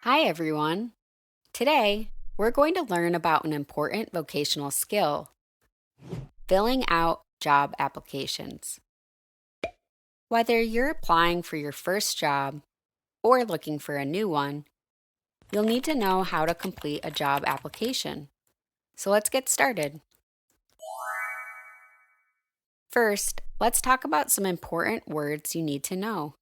Hi, everyone. Today, we're going to learn about an important vocational skill filling out job applications. Whether you're applying for your first job or looking for a new one, you'll need to know how to complete a job application. So let's get started. First, let's talk about some important words you need to know.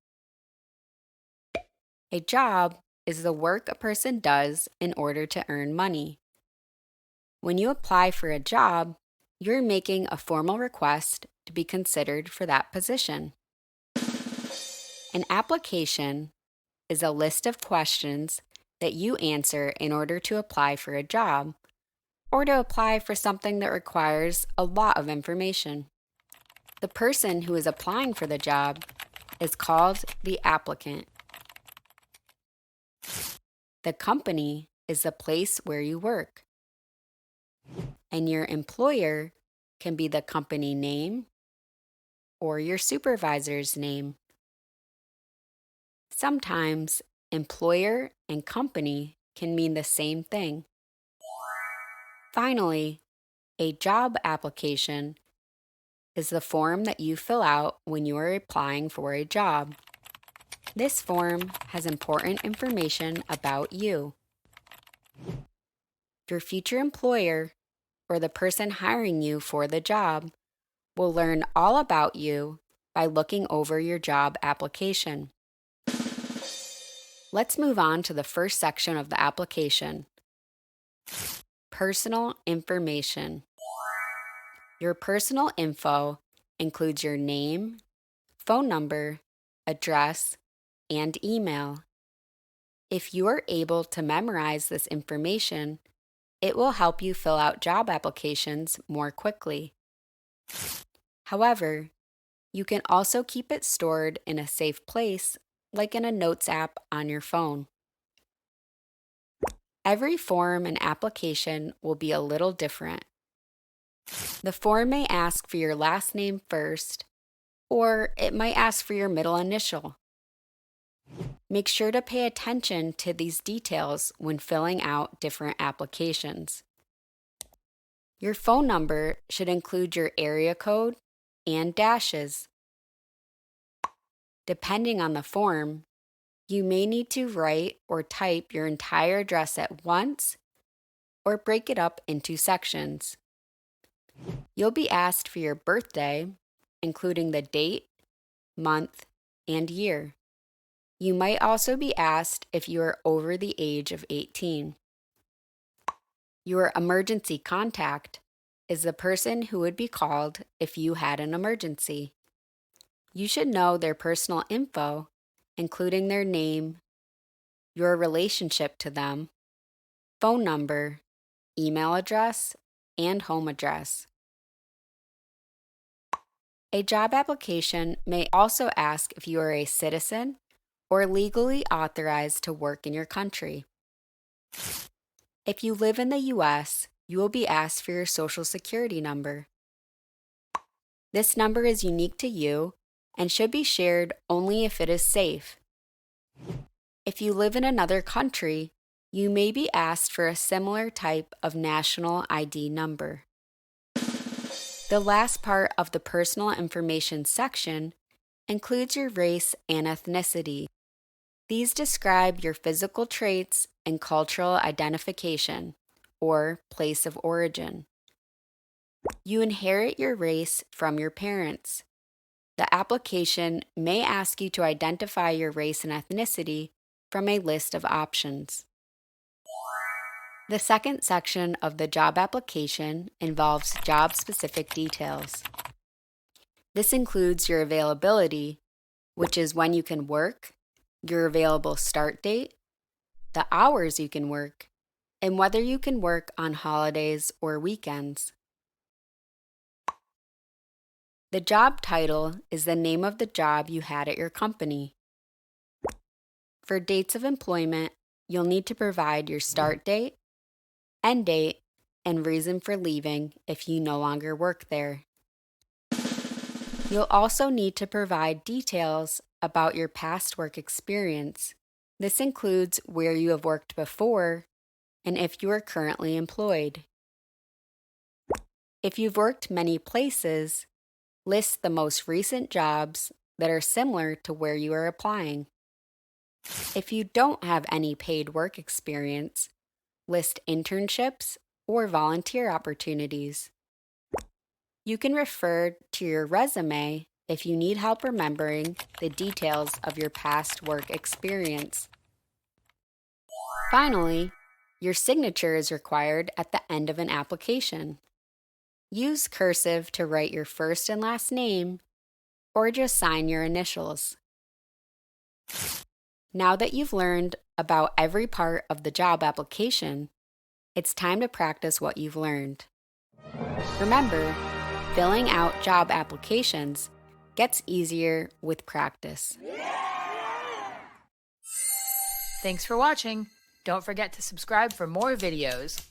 A job is the work a person does in order to earn money. When you apply for a job, you're making a formal request to be considered for that position. An application is a list of questions that you answer in order to apply for a job or to apply for something that requires a lot of information. The person who is applying for the job is called the applicant. The company is the place where you work, and your employer can be the company name or your supervisor's name. Sometimes employer and company can mean the same thing. Finally, a job application is the form that you fill out when you are applying for a job. This form has important information about you. Your future employer, or the person hiring you for the job, will learn all about you by looking over your job application. Let's move on to the first section of the application. Personal information. Your personal info includes your name, phone number, address, and email. If you are able to memorize this information, it will help you fill out job applications more quickly. However, you can also keep it stored in a safe place, like in a notes app on your phone. Every form and application will be a little different. The form may ask for your last name first, or it might ask for your middle initial. Make sure to pay attention to these details when filling out different applications. Your phone number should include your area code and dashes. Depending on the form, you may need to write or type your entire address at once or break it up into sections. You'll be asked for your birthday, including the date, month, and year. You might also be asked if you are over the age of 18. Your emergency contact is the person who would be called if you had an emergency. You should know their personal info, including their name, your relationship to them, phone number, email address, and home address. A job application may also ask if you are a citizen or legally authorized to work in your country. If you live in the U.S., you will be asked for your Social Security number. This number is unique to you and should be shared only if it is safe. If you live in another country, you may be asked for a similar type of national ID number. The last part of the personal information section includes your race and ethnicity. These describe your physical traits and cultural identification, or place of origin. You inherit your race from your parents. The application may ask you to identify your race and ethnicity from a list of options. The second section of the job application involves job-specific details. This includes your availability, which is when you can work, your available start date, the hours you can work, and whether you can work on holidays or weekends. The job title is the name of the job you had at your company. For dates of employment, you'll need to provide your start date, end date, and reason for leaving if you no longer work there. You'll also need to provide details about your past work experience, This includes where you have worked before and if you are currently employed. If you've worked many places, list the most recent jobs that are similar to where you are applying. If you don't have any paid work experience, list internships or volunteer opportunities. You can refer to your resume if you need help remembering the details of your past work experience. Finally, your signature is required at the end of an application. Use cursive to write your first and last name, or just sign your initials. Now that you've learned about every part of the job application, it's time to practice what you've learned. Remember, filling out job applications gets easier with practice. Thanks for watching. Don't forget to subscribe for more videos.